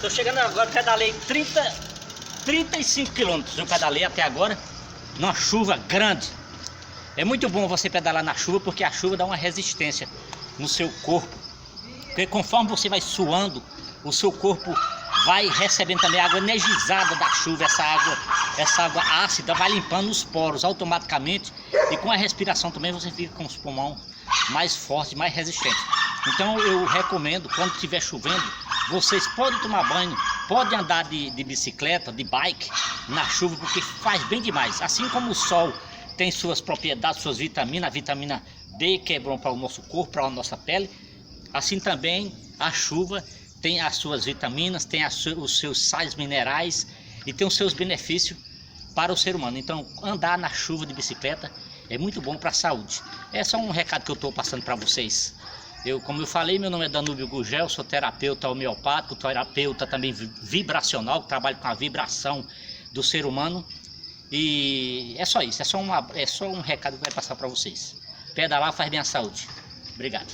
tô chegando agora, pedalei 35 quilômetros. Eu pedalei até agora, numa chuva grande. É muito bom você pedalar na chuva, porque a chuva dá uma resistência no seu corpo. Porque conforme você vai suando, o seu corpo vai recebendo também a água energizada da chuva. Essa água ácida vai limpando os poros automaticamente. E com a respiração também você fica com os pulmões mais fortes, mais resistentes. Então eu recomendo, quando estiver chovendo, vocês podem tomar banho, podem andar de bicicleta, de bike na chuva, porque faz bem demais. Assim como o sol tem suas propriedades, suas vitaminas, a vitamina D que é bom para o nosso corpo, para a nossa pele, assim também a chuva tem as suas vitaminas, tem os seus sais minerais e tem os seus benefícios para o ser humano. Então andar na chuva de bicicleta é muito bom para a saúde. É só um recado que eu estou passando para vocês. Como eu falei, meu nome é Danúbio Gugel, sou terapeuta homeopático, terapeuta também vibracional, que trabalho com a vibração do ser humano. E é só isso, é só um recado que vai passar para vocês. Pedalar faz bem à saúde. Obrigado.